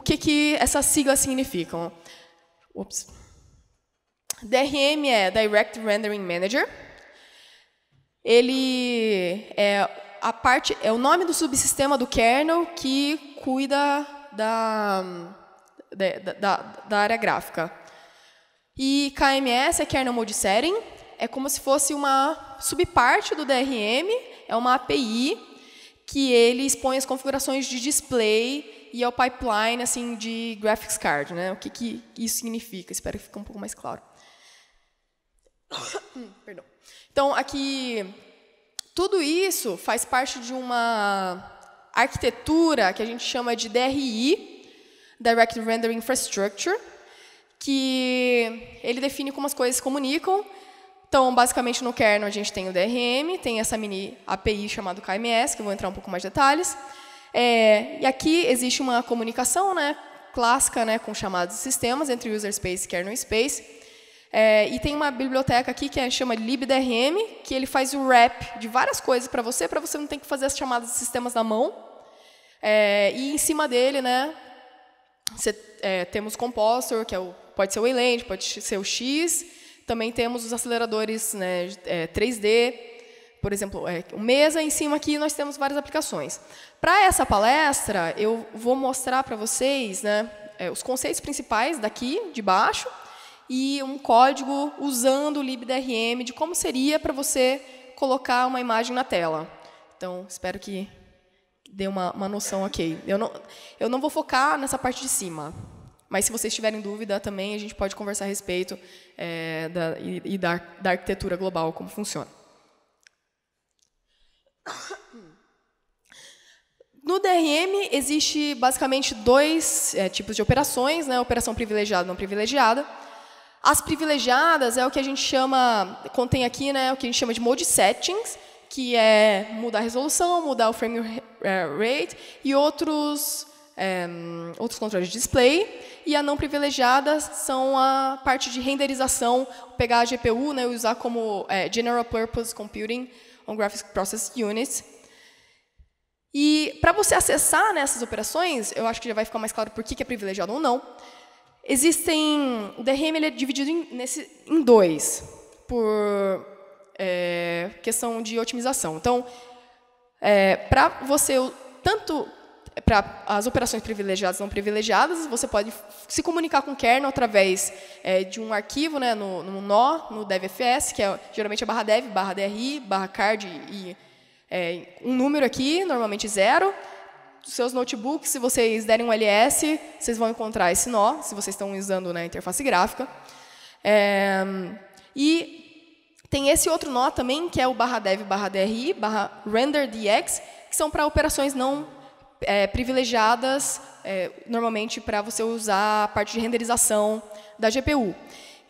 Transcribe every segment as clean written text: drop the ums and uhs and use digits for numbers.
que essas siglas significam. Ups. DRM é Direct Rendering Manager. Ele é o nome do subsistema do kernel que cuida da área gráfica. E KMS é Kernel Mode Setting, é como se fosse uma subparte do DRM, é uma API que ele expõe as configurações de display e ao pipeline assim, de graphics card. Né? O que isso significa? Espero que fique um pouco mais claro. Perdão. Então, aqui, tudo isso faz parte de uma arquitetura que a gente chama de DRI, Direct Rendering Infrastructure, que ele define como as coisas se comunicam. Então, basicamente, no kernel, a gente tem o DRM, tem essa mini API chamada KMS, que eu vou entrar um pouco mais em detalhes. E aqui existe uma comunicação, né, clássica, né, com chamados de sistemas entre user space e kernel space. E tem uma biblioteca aqui que chama libdrm, que ele faz o wrap de várias coisas para você não ter que fazer as chamadas de sistemas na mão. E em cima dele, né, temos o compositor, que pode ser o Wayland, pode ser o X. Também temos os aceleradores, né, 3D, por exemplo, o Mesa. Em cima aqui nós temos várias aplicações. Para essa palestra, eu vou mostrar para vocês, né, os conceitos principais daqui, de baixo, e um código usando o libdrm de como seria para você colocar uma imagem na tela. Então, espero que dê uma noção ok. Eu não vou focar nessa parte de cima, mas se vocês tiverem dúvida também, a gente pode conversar a respeito da arquitetura global, como funciona. No DRM, existe basicamente dois tipos de operações, né? Operação privilegiada e não privilegiada. As privilegiadas é o que a gente chama, contém aqui, né, o que a gente chama de mode settings, que é mudar a resolução, mudar o frame rate e outros controles de display. E a não privilegiada são a parte de renderização, pegar a GPU, né, e usar como General Purpose Computing on Graphics Process Units. E para você acessar nessas operações, eu acho que já vai ficar mais claro por que é privilegiado ou não. O DRM ele é dividido em dois, por questão de otimização. Então, para as operações privilegiadas e não privilegiadas, você pode se comunicar com o kernel através de um arquivo, né, no nó, no devfs, que geralmente é /dev, /dri, /card e um número aqui, normalmente 0. Dos seus notebooks, se vocês derem um ls, vocês vão encontrar esse nó, se vocês estão usando, né, a interface gráfica. E tem esse outro nó também, que é o /dev, /dri, /renderdx, que são para operações não privilegiadas, normalmente para você usar a parte de renderização da GPU.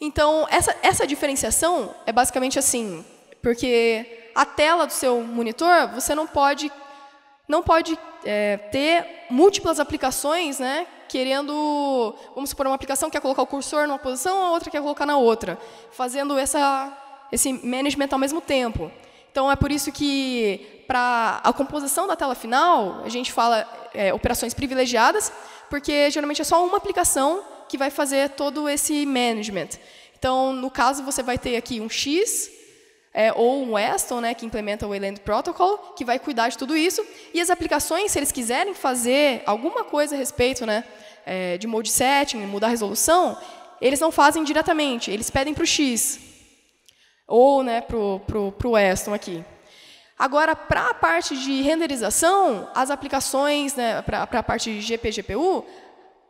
Então, essa diferenciação é basicamente assim, porque a tela do seu monitor, você não pode ter múltiplas aplicações, né, querendo, vamos supor, uma aplicação que quer colocar o cursor numa posição, a outra quer colocar na outra, fazendo esse management ao mesmo tempo. Então, é por isso que, para a composição da tela final, a gente fala operações privilegiadas, porque geralmente é só uma aplicação que vai fazer todo esse management. Então, no caso, você vai ter aqui um X, ou um Weston, né, que implementa o Wayland Protocol, que vai cuidar de tudo isso. E as aplicações, se eles quiserem fazer alguma coisa a respeito, né, de mode setting, mudar a resolução, eles não fazem diretamente, eles pedem para o X, ou, né, para o Weston aqui. Agora, para a parte de renderização, as aplicações, né, para a parte de GPU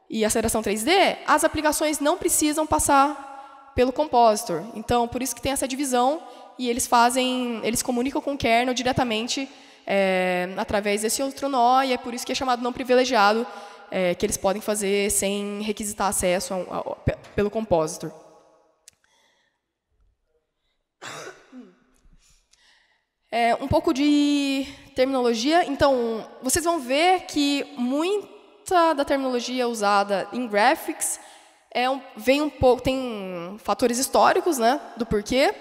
e aceleração 3D, as aplicações não precisam passar pelo compositor. Então, por isso que tem essa divisão. E eles comunicam com o kernel diretamente através desse outro nó, e é por isso que é chamado não privilegiado, que eles podem fazer sem requisitar acesso pelo compositor. Um pouco de terminologia. Então, vocês vão ver que muita da terminologia usada em graphics tem fatores históricos, né, do porquê.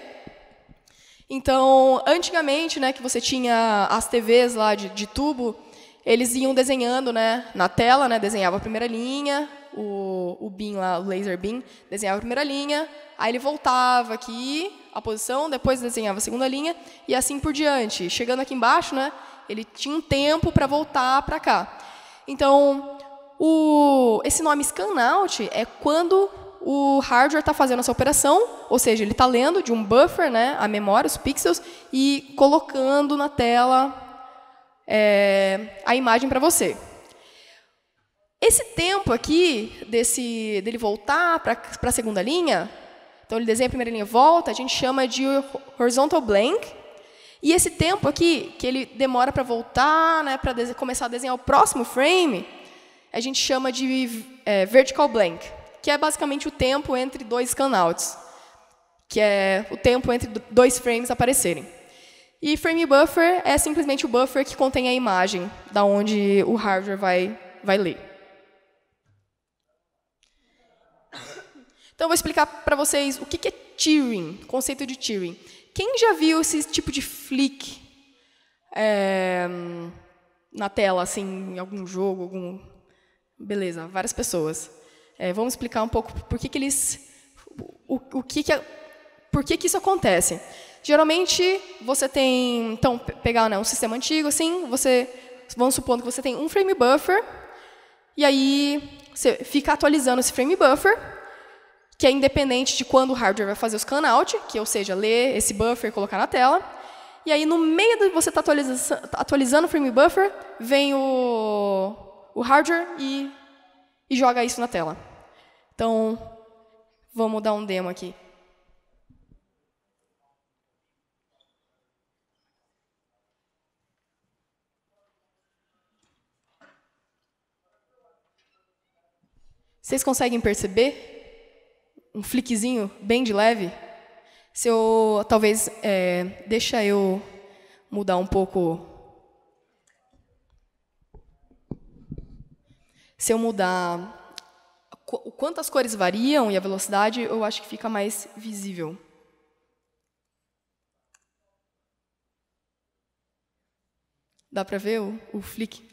Então, antigamente, né, que você tinha as TVs lá de tubo, eles iam desenhando, né, na tela, né, desenhava a primeira linha, o beam lá, o laser beam, desenhava a primeira linha, aí ele voltava aqui, a posição, depois desenhava a segunda linha, e assim por diante. Chegando aqui embaixo, né, ele tinha um tempo para voltar para cá. Então, esse nome scan-out é quando o hardware está fazendo essa operação, ou seja, ele está lendo de um buffer, né, a memória, os pixels, e colocando na tela a imagem para você. Esse tempo aqui, dele voltar para a segunda linha, então ele desenha a primeira linha e volta, a gente chama de horizontal blank. E esse tempo aqui, que ele demora para voltar, né, para começar a desenhar o próximo frame, a gente chama de vertical blank, que é basicamente o tempo entre dois scanouts, que é o tempo entre dois frames aparecerem. E frame buffer é simplesmente o buffer que contém a imagem da onde o hardware vai ler. Então, eu vou explicar para vocês o que é tearing, o conceito de tearing. Quem já viu esse tipo de flick na tela, assim, em algum jogo? Beleza, várias pessoas. Vamos explicar um pouco por que isso acontece. Geralmente, você tem... Então, pegar, né, um sistema antigo, assim, vamos supondo que você tem um frame buffer, e aí você fica atualizando esse frame buffer, que é independente de quando o hardware vai fazer o scan-out, que, ou seja, ler esse buffer e colocar na tela. E aí, no meio de você estar atualizando o frame buffer, vem o hardware e joga isso na tela. Então, vamos dar um demo aqui. Vocês conseguem perceber? Um flickzinho bem de leve. Se eu, talvez, deixa eu mudar um pouco. Se eu mudar o quanto as cores variam e a velocidade, eu acho que fica mais visível. Dá para ver o flick?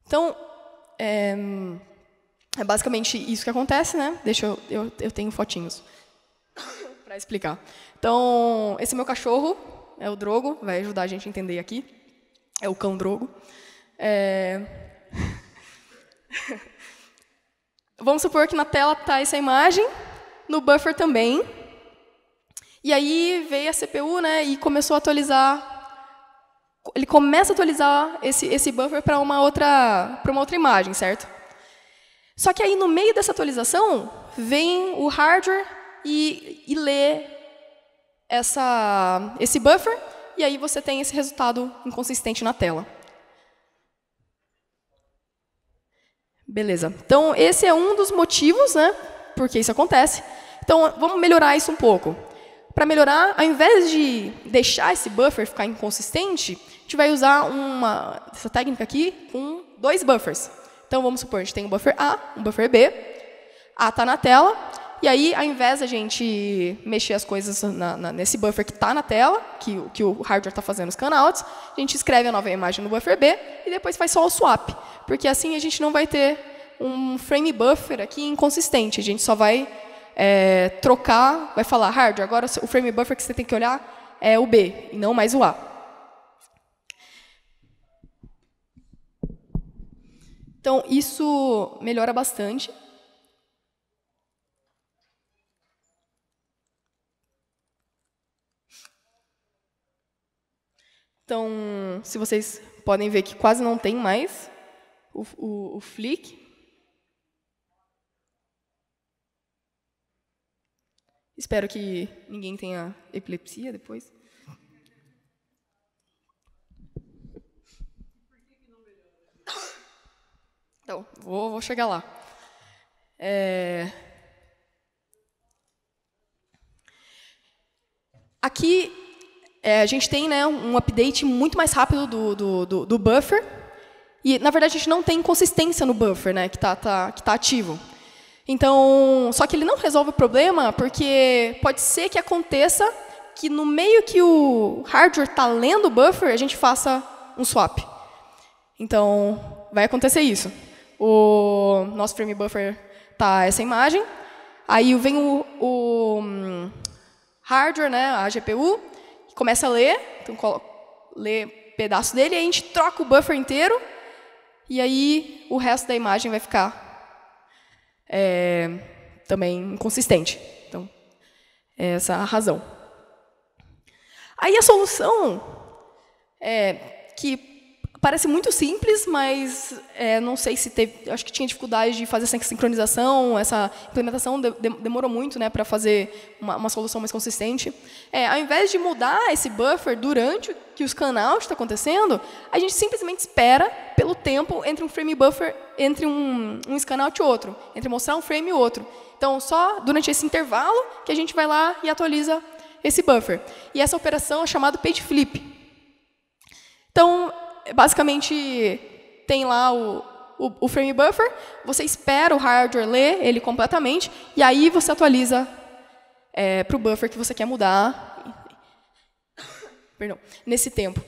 Então, é basicamente isso que acontece, né? Deixa eu tenho fotinhos para explicar. Então, esse é meu cachorro, é o Drogo, vai ajudar a gente a entender aqui. É o cão Drogo. Vamos supor que na tela está essa imagem, no buffer também. E aí veio a CPU, né, e começou a atualizar. Ele começa a atualizar esse buffer para uma outra imagem, certo? Só que aí, no meio dessa atualização, vem o hardware e lê esse buffer, e aí você tem esse resultado inconsistente na tela. Beleza. Então, esse é um dos motivos, né, por que isso acontece. Então, vamos melhorar isso um pouco. Para melhorar, ao invés de deixar esse buffer ficar inconsistente, a gente vai usar essa técnica aqui com 2 buffers. Então, vamos supor, a gente tem um buffer A, um buffer B. A está na tela, e aí, ao invés de a gente mexer as coisas nesse buffer que está na tela, que o hardware está fazendo os canouts, a gente escreve a nova imagem no buffer B e depois faz só o swap. Porque assim a gente não vai ter um frame buffer aqui inconsistente. A gente só vai trocar, vai falar, hardware, agora o frame buffer que você tem que olhar é o B, e não mais o A. Então, isso melhora bastante. Então, se vocês podem ver que quase não tem mais o flick. Espero que ninguém tenha epilepsia depois. Então, vou chegar lá. Aqui, a gente tem, né, um update muito mais rápido do buffer. E, na verdade, a gente não tem consistência no buffer, né, que tá ativo. Então, só que ele não resolve o problema, porque pode ser que aconteça que no meio que o hardware está lendo o buffer, a gente faça um swap. Então, vai acontecer isso. O nosso frame buffer está essa imagem, aí vem o hardware, né, a GPU, começa a ler, então lê pedaço dele, e a gente troca o buffer inteiro, e aí o resto da imagem vai ficar também inconsistente. Então, é essa a razão. Aí a solução que parece muito simples, mas não sei se teve, acho que tinha dificuldade de fazer essa sincronização, essa implementação demorou muito, né, para fazer uma solução mais consistente. Ao invés de mudar esse buffer durante que o scan-out está acontecendo, a gente simplesmente espera pelo tempo entre um frame buffer, entre um scan-out e outro, entre mostrar um frame e outro. Então, só durante esse intervalo que a gente vai lá e atualiza esse buffer. E essa operação é chamada page flip. Então, basicamente, tem lá o frame buffer, você espera o hardware ler ele completamente, e aí você atualiza para o buffer que você quer mudar perdão, nesse tempo.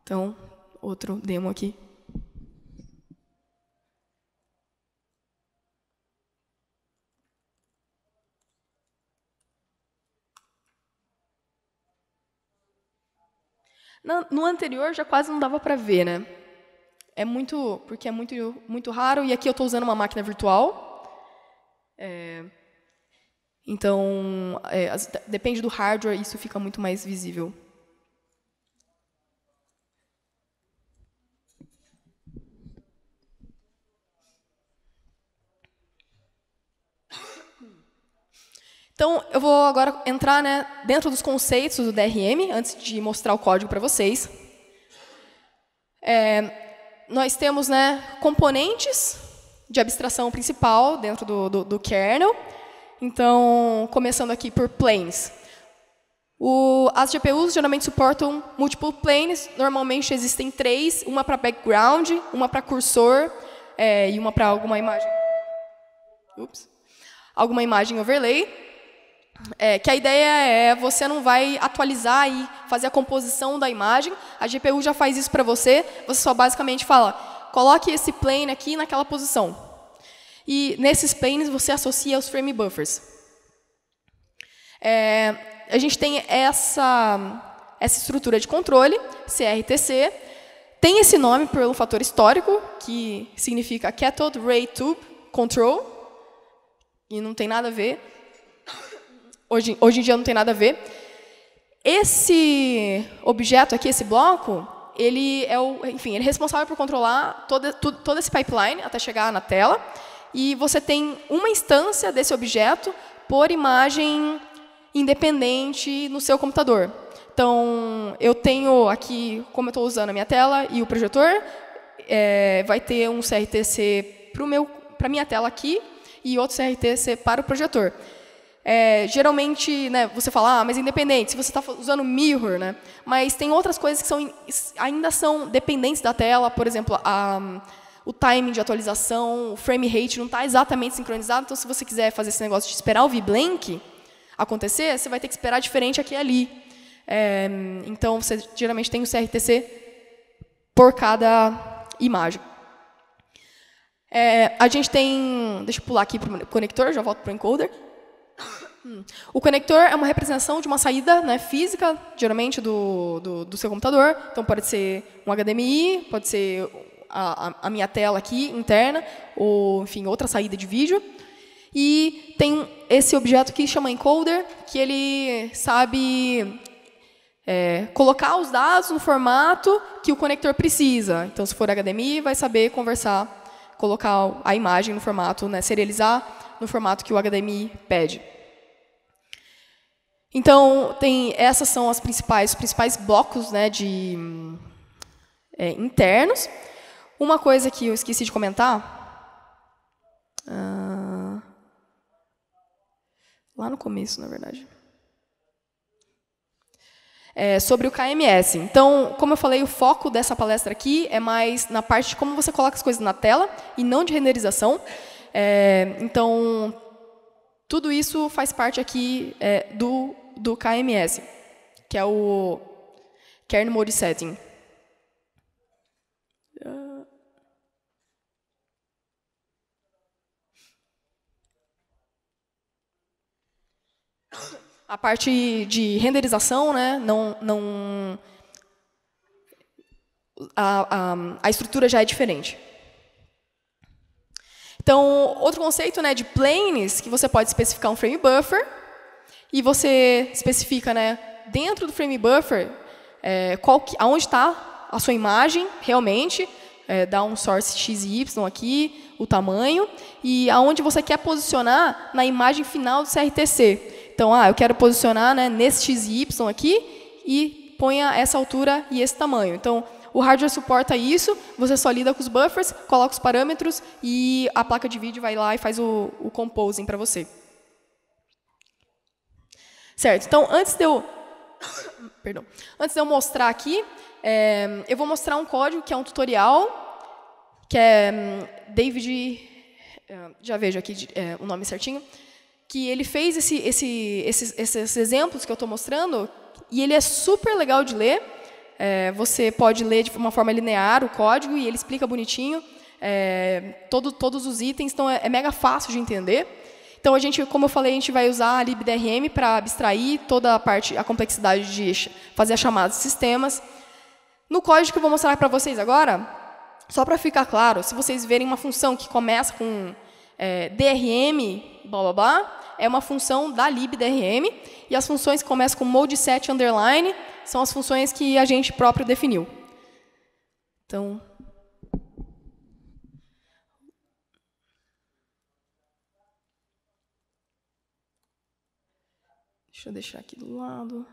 Então, outro demo aqui. No anterior já quase não dava para ver, né? Porque é muito raro, e aqui eu estou usando uma máquina virtual. Então, depende do hardware, isso fica muito mais visível. Então, eu vou agora entrar, né, dentro dos conceitos do DRM, antes de mostrar o código para vocês. Nós temos, né, componentes de abstração principal dentro do kernel. Então, começando aqui por planes. As GPUs geralmente suportam multiple planes. Normalmente existem 3, uma para background, uma para cursor e uma para alguma imagem. Alguma imagem overlay. Que a ideia você não vai atualizar e fazer a composição da imagem. A GPU já faz isso para você. Você só basicamente fala, coloque esse plane aqui naquela posição. E nesses planes você associa os frame buffers. A gente tem essa estrutura de controle, CRTC. Tem esse nome por um fator histórico, que significa Cathode Ray Tube Control. E não tem nada a ver. Hoje em dia não tem nada a ver. Esse objeto aqui, esse bloco, ele é responsável por controlar todo esse pipeline até chegar na tela. E você tem uma instância desse objeto por imagem independente no seu computador. Então, eu tenho aqui, como eu estou usando a minha tela e o projetor, vai ter um CRTC para a minha tela aqui e outro CRTC para o projetor. Geralmente, né, você fala, mas independente, se você está usando mirror, né, mas tem outras coisas que ainda são dependentes da tela, por exemplo, o timing de atualização, o frame rate não está exatamente sincronizado, então se você quiser fazer esse negócio de esperar o VBlank acontecer, você vai ter que esperar diferente aqui e ali. Então, você geralmente tem um CRTC por cada imagem. A gente tem, deixa eu pular aqui para o conector, já volto para o encoder. O conector é uma representação de uma saída, né, física, geralmente do seu computador. Então, pode ser um HDMI, pode ser a minha tela aqui, interna, ou, enfim, outra saída de vídeo. E tem esse objeto que chama encoder, que ele sabe colocar os dados no formato que o conector precisa. Então, se for HDMI, vai saber conversar, colocar a imagem no formato, né, serializar no formato que o HDMI pede. Então, essas são os principais blocos, né, internos. Uma coisa que eu esqueci de comentar, lá no começo, na verdade, sobre o KMS. Então, como eu falei, o foco dessa palestra aqui é mais na parte de como você coloca as coisas na tela e não de renderização. Então, Tudo isso faz parte aqui do KMS, que é o Kernel Mode Setting. A parte de renderização, né, a estrutura já é diferente. Então, outro conceito, né, de planes, que você pode especificar um frame buffer, e você especifica, né, dentro do frame buffer aonde está a sua imagem realmente, dá um source x e y aqui, o tamanho, e aonde você quer posicionar na imagem final do CRTC. Então, eu quero posicionar, né, nesse x e y aqui e ponha essa altura e esse tamanho. Então, o hardware suporta isso, você só lida com os buffers, coloca os parâmetros e a placa de vídeo vai lá e faz o composing para você. Certo, então, antes de eu mostrar aqui, eu vou mostrar um código que é um tutorial, que é David, já vejo aqui o nome certinho, que ele fez esses exemplos que eu estou mostrando, e ele é super legal de ler. Você pode ler de uma forma linear o código, e ele explica bonitinho todos os itens, então é mega fácil de entender. Então, como eu falei, a gente vai usar a libdrm para abstrair toda a complexidade de fazer as chamadas de sistemas. No código que eu vou mostrar para vocês agora, só para ficar claro, se vocês verem uma função que começa com drm, blá, blá, blá, é uma função da libdrm, e as funções que começam com mode_set underline são as funções que a gente próprio definiu. Então, deixa eu deixar aqui do lado.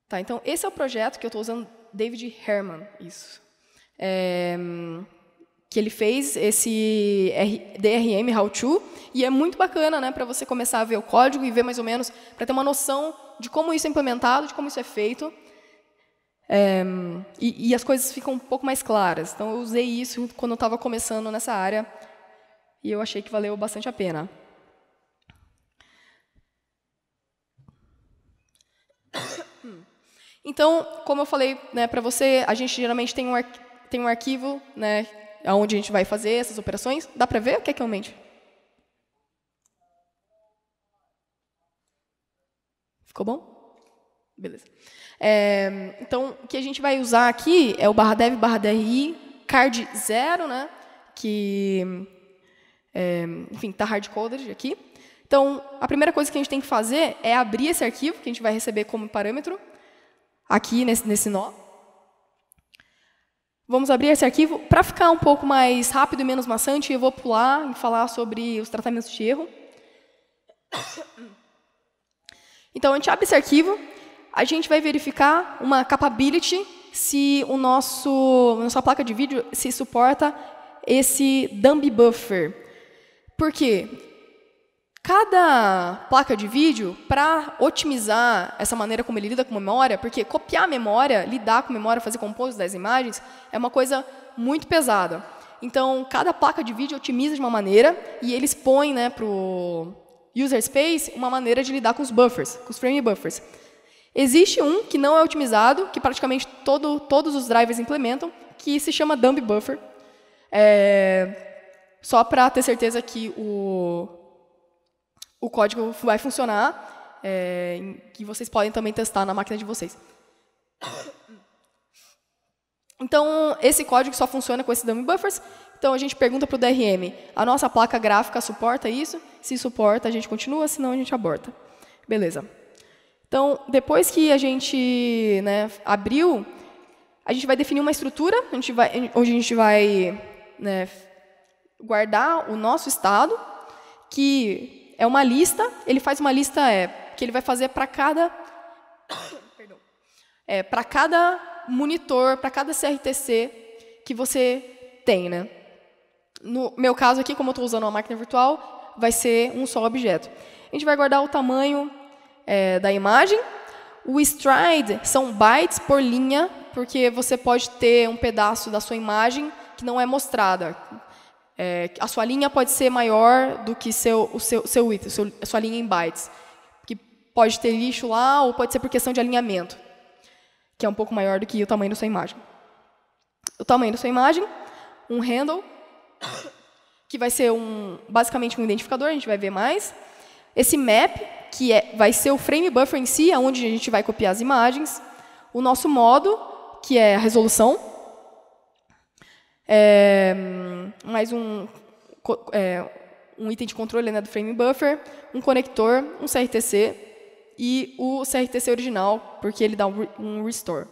Tá, então, esse é o projeto que eu estou usando, David Herman, isso. Que ele fez esse DRM How-To, e é muito bacana, né, para você começar a ver o código e ver mais ou menos, para ter uma noção de como isso é implementado, de como isso é feito, e as coisas ficam um pouco mais claras. Então, eu usei isso quando eu estava começando nessa área, e eu achei que valeu bastante a pena. Então, como eu falei, né, para você, a gente geralmente tem um arquivo, né, onde a gente vai fazer essas operações. Dá para ver o que é realmente? Ficou bom? Beleza. Então, o que a gente vai usar aqui é o /dev/dri card 0, né, que, enfim, está hardcoded aqui. Então, a primeira coisa que a gente tem que fazer é abrir esse arquivo, que a gente vai receber como parâmetro, aqui nesse nó. Vamos abrir esse arquivo. Para ficar um pouco mais rápido e menos maçante, eu vou pular e falar sobre os tratamentos de erro. Então, a gente abre esse arquivo, a gente vai verificar uma capability se nossa placa de vídeo se suporta esse dumb buffer. Por quê? Cada placa de vídeo, para otimizar essa maneira como ele lida com memória, porque copiar memória, lidar com memória, fazer compose das imagens, é uma coisa muito pesada. Então, cada placa de vídeo otimiza de uma maneira, e eles põem, né, para o user space uma maneira de lidar com os buffers, com os frame buffers. Existe um que não é otimizado, que praticamente todos os drivers implementam, que se chama dumb buffer, só para ter certeza que o código vai funcionar, que vocês podem também testar na máquina de vocês. Então, esse código só funciona com esses dummy buffers. Então, a gente pergunta para o DRM, a nossa placa gráfica suporta isso? Se suporta, a gente continua, senão a gente aborta. Beleza. Então, depois que a gente, né, abriu, a gente vai definir uma estrutura, onde a gente vai, né, guardar o nosso estado, que é uma lista, ele faz uma lista que ele vai fazer para cada monitor, para cada CRTC que você tem, né? No meu caso aqui, como eu estou usando uma máquina virtual, vai ser um só objeto. A gente vai guardar o tamanho da imagem, O stride são bytes por linha, porque você pode ter um pedaço da sua imagem que não é mostrada. A sua linha pode ser maior do que a sua linha em bytes. Que pode ter lixo lá, ou pode ser por questão de alinhamento, que é um pouco maior do que o tamanho da sua imagem. O tamanho da sua imagem, um handle, que vai ser basicamente um identificador, a gente vai ver mais. Esse map, que vai ser o frame buffer em si, onde a gente vai copiar as imagens. O nosso modo, que é a resolução. Mais um item de controle, né, do frame buffer, um conector, um CRTC e o CRTC original, porque ele dá um restore.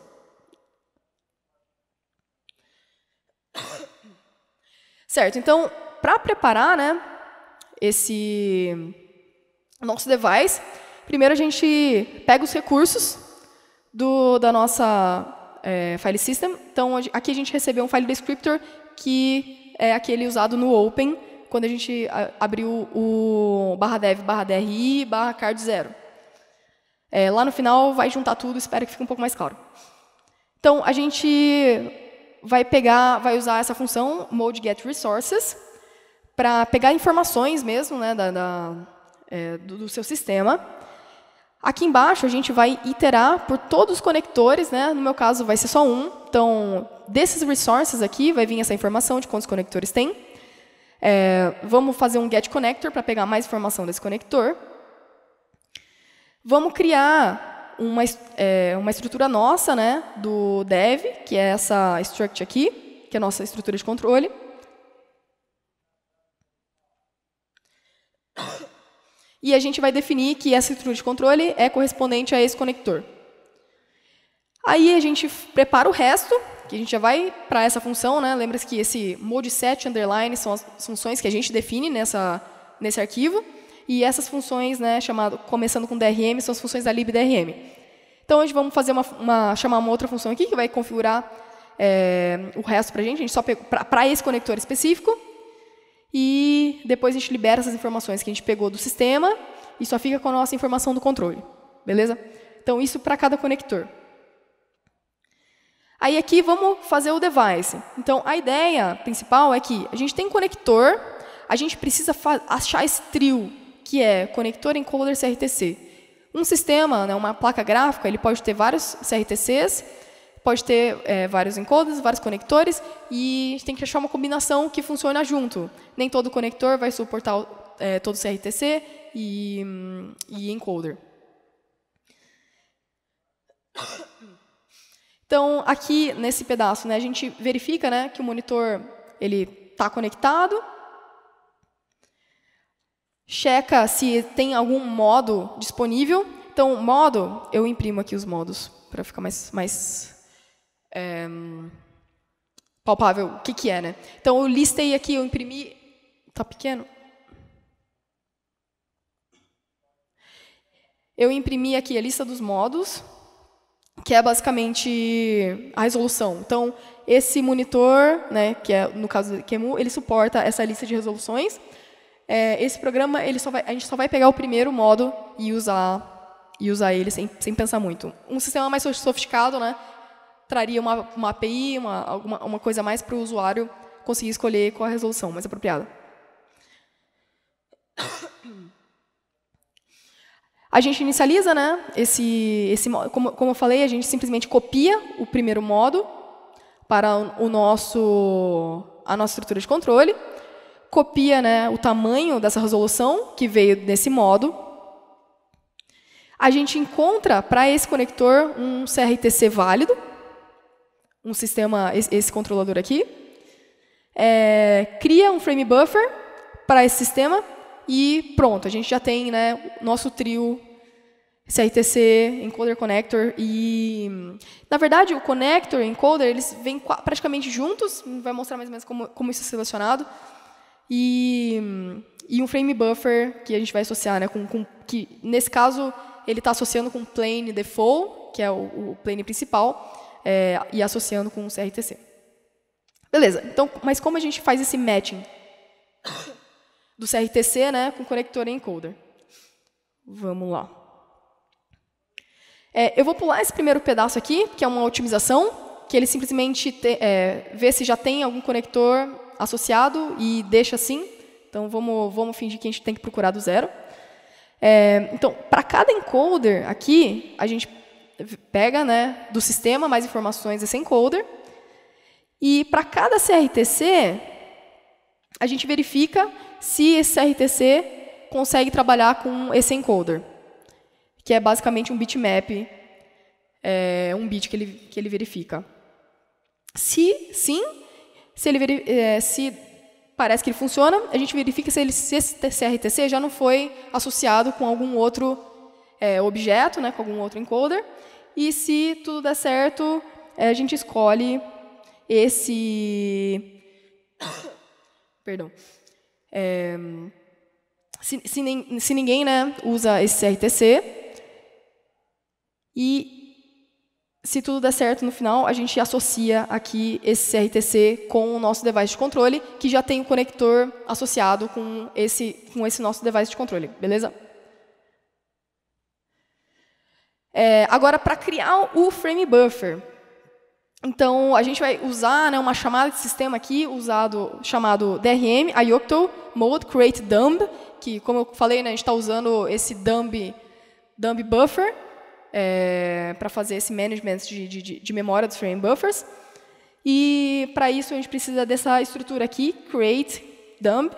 Certo, então, para preparar, né, esse nosso device, primeiro a gente pega os recursos da nossa file system. Então, aqui a gente recebeu um file descriptor, que é aquele usado no Open, quando a gente abriu o /dev/dri/card0. Lá no final vai juntar tudo, espero que fique um pouco mais claro. Então, a gente vai usar essa função mode_getResources para pegar informações mesmo, né, do seu sistema. Aqui embaixo a gente vai iterar por todos os conectores, né? No meu caso vai ser só um. Então, desses resources aqui vai vir essa informação de quantos conectores tem. Vamos fazer um getConnector para pegar mais informação desse conector. Vamos criar uma estrutura nossa, né, do dev, que é essa struct aqui, que é a nossa estrutura de controle. E a gente vai definir que essa estrutura de controle é correspondente a esse conector. Aí a gente prepara o resto, que a gente já vai para essa função, né? Lembra-se que esse mode_set underline são as funções que a gente define nesse arquivo. E essas funções, né, começando com DRM, são as funções da libdrm. Então, a gente vamos fazer chamar uma outra função aqui, que vai configurar o resto para a gente só para esse conector específico. E depois a gente libera essas informações que a gente pegou do sistema e só fica com a nossa informação do controle. Beleza? Então, isso para cada conector. Aí, aqui, vamos fazer o device. Então, a ideia principal é que a gente tem um conector, a gente precisa achar esse trio, que é conector, encoder, CRTC. Um sistema, né, uma placa gráfica, ele pode ter vários CRTCs, pode ter vários encoders, vários conectores, e a gente tem que achar uma combinação que funcione junto. Nem todo conector vai suportar todo CRTC e encoder. Então, aqui, nesse pedaço, né, a gente verifica, né, que o monitor está conectado, checa se tem algum modo disponível. Então, modo, eu imprimo aqui os modos para ficar mais palpável o que é, né? Então, eu listei aqui, eu imprimi... Está pequeno? Eu imprimi aqui a lista dos modos, que é basicamente a resolução. Então, esse monitor, né, que é no caso do QEMU, ele suporta essa lista de resoluções. Esse programa, a gente só vai pegar o primeiro modo e usar ele sem pensar muito. Um sistema mais sofisticado, né, traria uma API, uma coisa mais para o usuário conseguir escolher qual a resolução mais apropriada. A gente inicializa, né, como eu falei, a gente simplesmente copia o primeiro modo para a nossa estrutura de controle, copia, né, o tamanho dessa resolução que veio desse modo. A gente encontra para esse conector um CRTC válido, um sistema, esse controlador aqui, cria um frame buffer para esse sistema e pronto, a gente já tem, né, nosso trio CRTC, encoder, connector e... Na verdade, o connector e o encoder, eles vêm praticamente juntos, vai mostrar mais ou menos como isso é selecionado. E um frame buffer que a gente vai associar, né, que nesse caso ele está associando com o plane default, que é o plane principal, e associando com o CRTC. Beleza, então, mas como a gente faz esse matching do CRTC, né, com conector e encoder? Vamos lá. Eu vou pular esse primeiro pedaço aqui, que é uma otimização, que ele simplesmente vê se já tem algum conector associado e deixa assim. Então, vamos fingir que a gente tem que procurar do zero. Então, para cada encoder aqui, a gente pega, né, do sistema mais informações desse encoder. E para cada CRTC, a gente verifica se esse CRTC consegue trabalhar com esse encoder, que é basicamente um bitmap, um bit que ele verifica. Se sim, se parece que ele funciona, a gente verifica se esse CRTC já não foi associado com algum outro objeto, né, com algum outro encoder. E se tudo der certo, a gente escolhe esse... Perdão. Se ninguém, né, usa esse CRTC, e se tudo der certo no final, a gente associa aqui esse CRTC com o nosso device de controle, que já tem o conector associado com esse nosso device de controle, beleza? Agora, para criar o frame buffer, então a gente vai usar, né, uma chamada de sistema aqui chamado DRM IOCTL mode create dumb, que, como eu falei, né, a gente está usando esse dumb buffer para fazer esse management de memória dos frame buffers. E, para isso, a gente precisa dessa estrutura aqui, create dumb,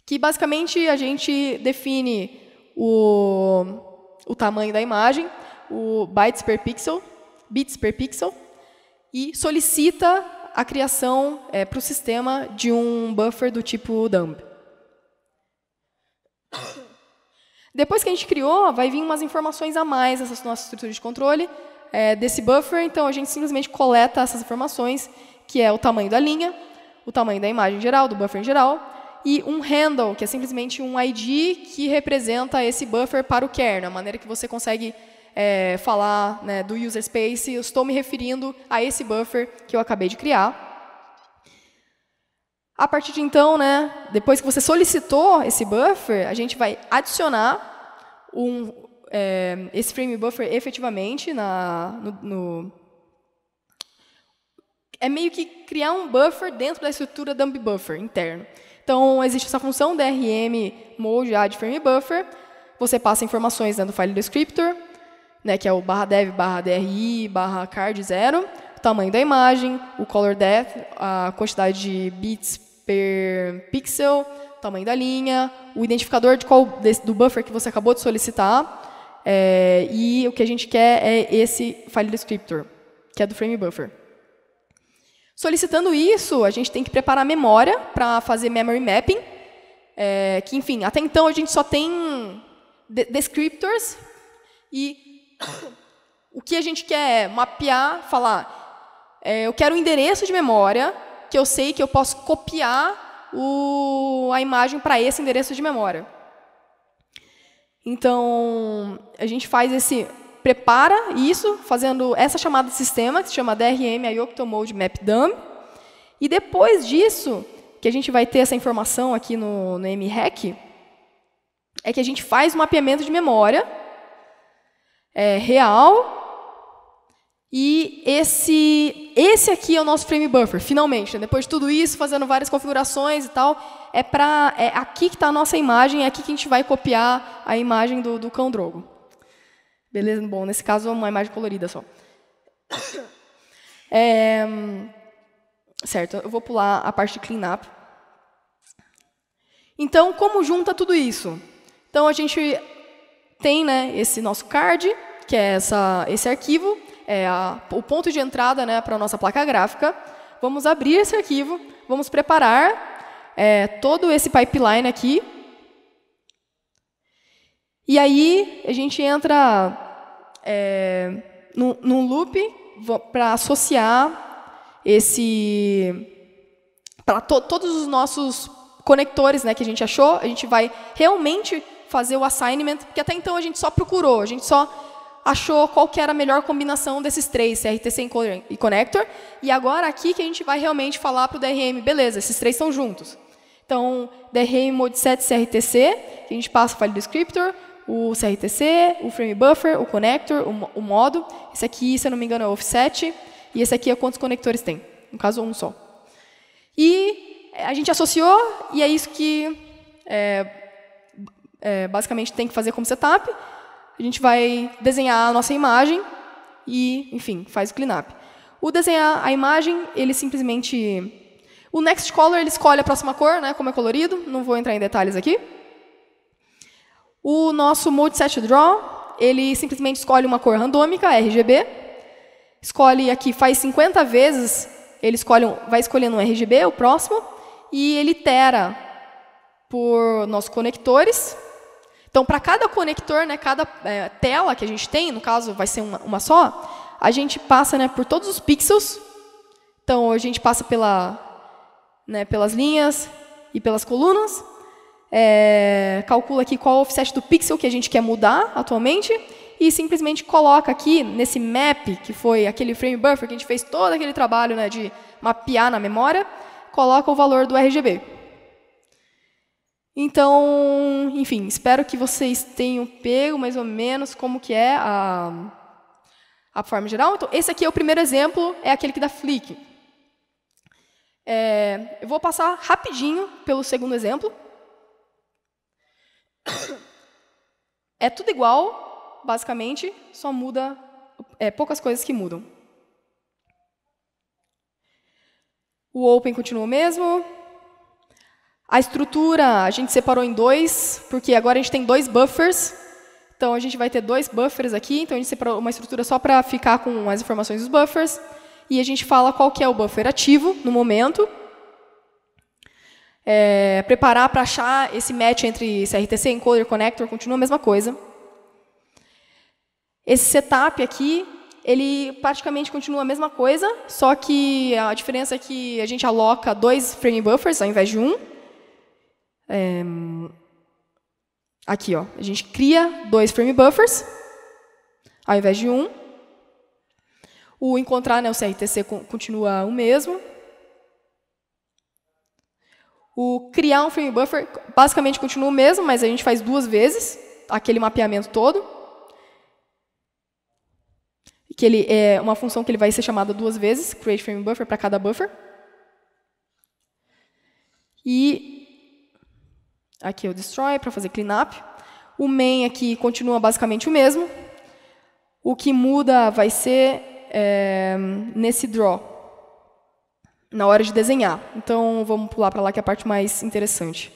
que, basicamente, a gente define o tamanho da imagem, o bits per pixel, e solicita a criação para o sistema de um buffer do tipo dumb. Depois que a gente criou, vai vir umas informações a mais nessa nossa estrutura de controle desse buffer. Então, a gente simplesmente coleta essas informações, que é o tamanho da linha, o tamanho da imagem geral, do buffer em geral, e um handle, que é simplesmente um ID que representa esse buffer para o kernel, a maneira que você consegue falar, né, do user space, eu estou me referindo a esse buffer que eu acabei de criar. A partir de então, né, depois que você solicitou esse buffer, a gente vai adicionar esse frame buffer efetivamente é meio que criar um buffer dentro da estrutura dumb buffer interno. Então, existe essa função DRM mode add frame buffer. Você passa informações, né, do file descriptor, né, que é o /dev/dri /card0, o tamanho da imagem, o color depth, a quantidade de bits per pixel, o tamanho da linha, o identificador do buffer que você acabou de solicitar, e o que a gente quer é esse file descriptor, que é do frame buffer. Solicitando isso, a gente tem que preparar a memória para fazer memory mapping, que, enfim, até então a gente só tem descriptors, e o que a gente quer é mapear, falar, eu quero um endereço de memória que eu sei que eu posso copiar a imagem para esse endereço de memória. Então, a gente prepara isso, fazendo essa chamada de sistema, que se chama DRM IOCTL mode map dumb. E depois disso, que a gente vai ter essa informação aqui no mhack, é que a gente faz o mapeamento de memória real. E esse aqui é o nosso frame buffer, finalmente. Né? Depois de tudo isso, fazendo várias configurações e tal, é aqui que está a nossa imagem, é aqui que a gente vai copiar a imagem do cão Drogo. Beleza? Bom, nesse caso, é uma imagem colorida só. Certo, eu vou pular a parte de cleanup. Então, como junta tudo isso? Então, a gente tem, né, esse nosso card, que é esse arquivo, o ponto de entrada, né, para a nossa placa gráfica. Vamos abrir esse arquivo, vamos preparar todo esse pipeline aqui. E aí, a gente entra num loop para associar para todos os nossos conectores, né, que a gente achou. A gente vai realmente fazer o assignment, porque até então a gente só procurou, a gente só achou qual que era a melhor combinação desses três, CRTC, encoder e connector, e agora aqui que a gente vai realmente falar para o DRM, beleza, esses três estão juntos. Então, DRM Mode Set CRTC, que a gente passa o file descriptor, o CRTC, o frame buffer, o connector, o modo. Esse aqui, se eu não me engano, é o offset. E esse aqui é quantos conectores tem. No caso, um só. E a gente associou, e é isso que basicamente tem que fazer como setup. A gente vai desenhar a nossa imagem e, enfim, faz o cleanup. O desenhar a imagem, ele simplesmente... O Next Color, ele escolhe a próxima cor, né, como é colorido. Não vou entrar em detalhes aqui. O nosso Mode Set Draw, ele simplesmente escolhe uma cor randômica, RGB. Escolhe aqui, faz 50 vezes, ele vai escolhendo um RGB, o próximo, e ele itera por nossos conectores. Então, para cada conector, né, cada tela que a gente tem, no caso vai ser uma só, a gente passa, né, por todos os pixels. Então, a gente passa pelas linhas e pelas colunas. Calcula aqui qual é o offset do pixel que a gente quer mudar atualmente e simplesmente coloca aqui nesse map, que foi aquele frame buffer que a gente fez todo aquele trabalho, né, de mapear na memória, coloca o valor do RGB. Então, enfim, espero que vocês tenham pego mais ou menos como que é a forma geral. Então, esse aqui é o primeiro exemplo, é aquele que dá flick. Eu vou passar rapidinho pelo segundo exemplo. É tudo igual, basicamente, só muda poucas coisas que mudam. O open continua o mesmo. A estrutura a gente separou em dois, porque agora a gente tem dois buffers. Então, a gente vai ter dois buffers aqui. Então, a gente separou uma estrutura só para ficar com as informações dos buffers. E a gente fala qual que é o buffer ativo no momento. Preparar para achar esse match entre CRTC, encoder, connector, continua a mesma coisa. Esse setup aqui, ele praticamente continua a mesma coisa, só que a diferença é que a gente aloca 2 frame buffers ao invés de 1. Aqui, ó, a gente cria 2 frame buffers ao invés de 1. O encontrar, né, o CRTC continua o mesmo. O criar um frame buffer basicamente continua o mesmo, mas a gente faz 2 vezes aquele mapeamento todo. Que ele é uma função que ele vai ser chamada 2 vezes, create frame buffer para cada buffer. E aqui é o destroy para fazer cleanup. O main aqui continua basicamente o mesmo. O que muda vai ser nesse draw, na hora de desenhar. Então, vamos pular para lá, que é a parte mais interessante.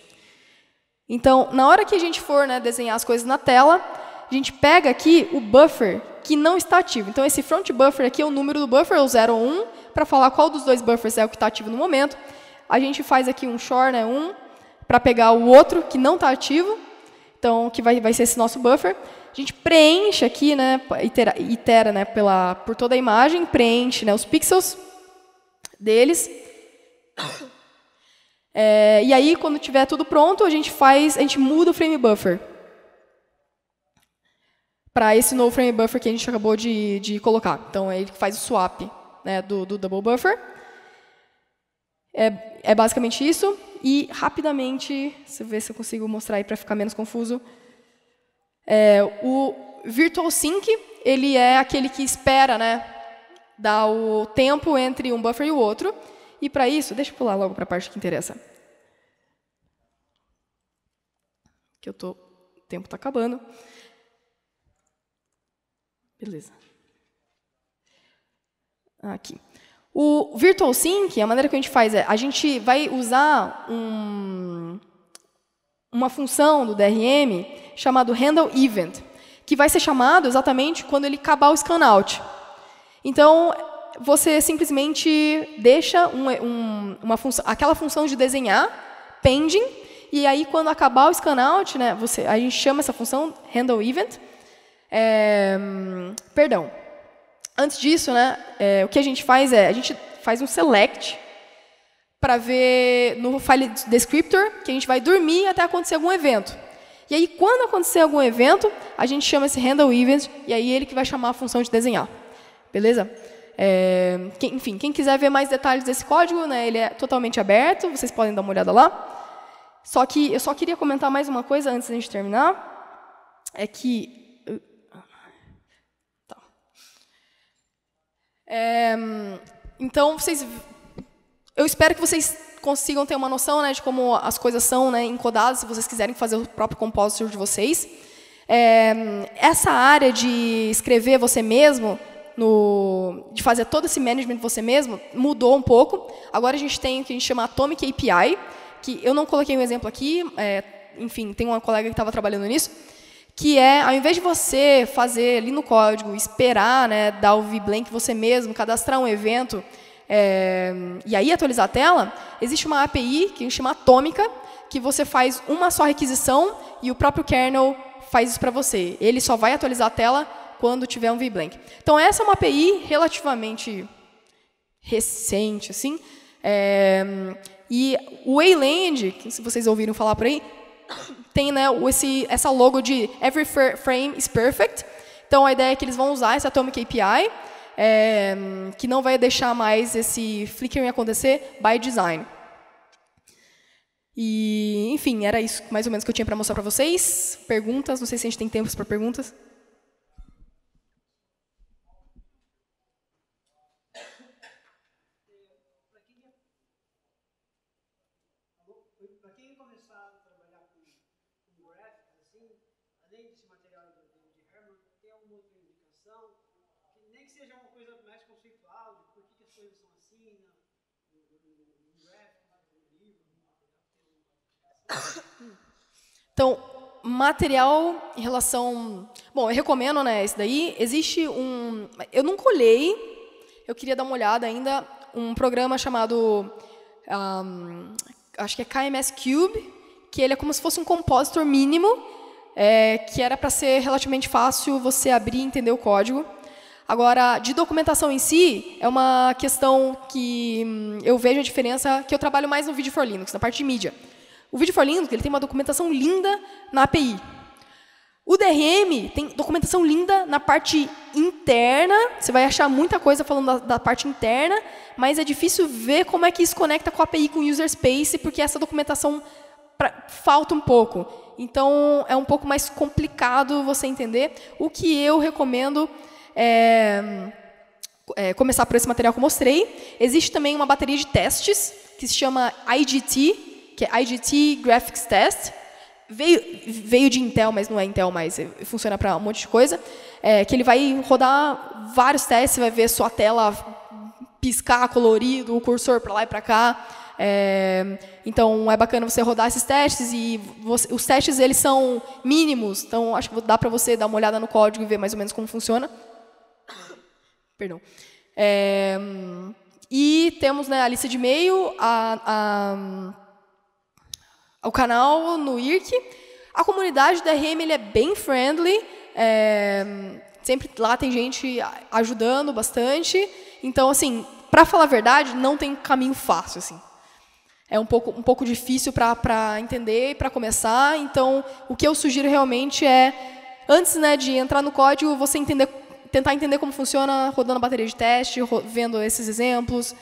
Então, na hora que a gente for, né, desenhar as coisas na tela, a gente pega aqui o buffer que não está ativo. Então, esse front buffer aqui é o número do buffer, o 0 ou 1, para falar qual dos 2 buffers é o que está ativo no momento. A gente faz aqui um shor, né, 1, para pegar o outro que não está ativo, então, que vai ser esse nosso buffer. A gente preenche aqui, né, itera né, por toda a imagem, preenche, né, os pixels deles. E aí, quando tiver tudo pronto, a gente muda o frame buffer para esse novo frame buffer que a gente acabou de colocar. Então, ele faz o swap, né, do double buffer. É basicamente isso. E, rapidamente, deixa eu ver se eu consigo mostrar aí para ficar menos confuso. O Virtual Sync, ele é aquele que espera, né, dar o tempo entre um buffer e o outro. E, para isso, deixa eu pular logo para a parte que interessa. Que o tempo está acabando. Beleza. Aqui. O Virtual Sync, a maneira que a gente faz a gente vai usar uma função do DRM chamado Handle Event, que vai ser chamado exatamente quando ele acabar o scan-out. Então, você simplesmente deixa aquela função de desenhar pending, e aí, quando acabar o scan-out, né, a gente chama essa função Handle Event. Perdão. Antes disso, né, o que a gente faz a gente faz um select para ver no file descriptor que a gente vai dormir até acontecer algum evento. E aí, quando acontecer algum evento, a gente chama esse handle event, e aí ele que vai chamar a função de desenhar. Beleza? Enfim, quem quiser ver mais detalhes desse código, né, ele é totalmente aberto, vocês podem dar uma olhada lá. Só que eu só queria comentar mais uma coisa antes da gente terminar, é que... Tá. Então, eu espero que vocês consigam ter uma noção, né, de como as coisas são, né, encodadas, se vocês quiserem fazer o próprio compositor de vocês. Essa área de escrever você mesmo, de fazer todo esse management você mesmo, mudou um pouco. Agora a gente tem o que a gente chama Atomic API, que eu não coloquei um exemplo aqui, enfim, tem uma colega que estava trabalhando nisso, que ao invés de você fazer ali no código, esperar, né, dar o vBlank você mesmo, cadastrar um evento, e aí atualizar a tela, existe uma API que a gente chama Atômica, que você faz uma só requisição e o próprio kernel faz isso para você. Ele só vai atualizar a tela quando tiver um vBlank. Então, essa é uma API relativamente recente, assim. E o Wayland, que se vocês ouviram falar por aí, tem, né, essa logo de Every Frame is Perfect. Então, a ideia é que eles vão usar essa Atomic API, que não vai deixar mais esse flickering acontecer by design. E, enfim, era isso mais ou menos que eu tinha para mostrar para vocês. Perguntas? Não sei se a gente tem tempo para perguntas. Para quem começar a trabalhar com gráficos, assim, além desse material do David Herman, tem alguma outra indicação? Que nem que seja uma coisa mais conceitual, de por que as coisas são assim, no gráfico, no livro, no material. Então, material em relação... Bom, eu recomendo, né, esse daí. Existe um... Eu não colhei, eu queria dar uma olhada ainda, um programa chamado... acho que é KMS Cube, que ele é como se fosse um compositor mínimo, que era para ser relativamente fácil você abrir e entender o código. Agora, de documentação em si, é uma questão que eu vejo a diferença, que eu trabalho mais no Video for Linux, na parte de mídia. O Video for Linux ele tem uma documentação linda na API. O DRM tem documentação linda na parte interna, você vai achar muita coisa falando da parte interna, mas é difícil ver como é que isso conecta com a API, com o user space, porque essa documentação falta um pouco. Então, é um pouco mais complicado você entender. O que eu recomendo começar por esse material que eu mostrei. Existe também uma bateria de testes, que se chama IGT, que é IGT Graphics Test. Veio de Intel, mas não é Intel mais, funciona para um monte de coisa, que ele vai rodar vários testes, você vai ver sua tela piscar colorido, o cursor para lá e para cá. Então, é bacana você rodar esses testes, e os testes eles são mínimos, então acho que dá para você dar uma olhada no código e ver mais ou menos como funciona. Perdão. E temos, né, a lista de e-mail, o canal no IRC. A comunidade da RM ele é bem friendly, sempre lá tem gente ajudando bastante. Então, assim, para falar a verdade, não tem caminho fácil, assim. É um pouco difícil para entender e para começar. Então, o que eu sugiro realmente é, antes, né, de entrar no código, você tentar entender como funciona, rodando a bateria de teste, vendo esses exemplos.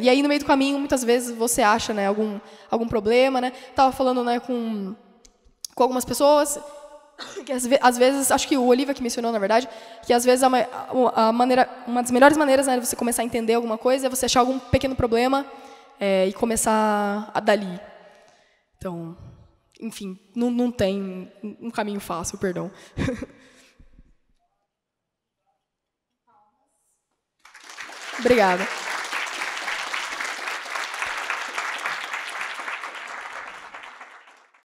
E aí, no meio do caminho, muitas vezes você acha, né, algum problema. Né? Estava falando, né, com algumas pessoas, que às vezes, acho que o Olivia que mencionou, na verdade, que às vezes uma das melhores maneiras, né, de você começar a entender alguma coisa é você achar algum pequeno problema e começar dali. Então, enfim, não tem um caminho fácil, perdão. Obrigada.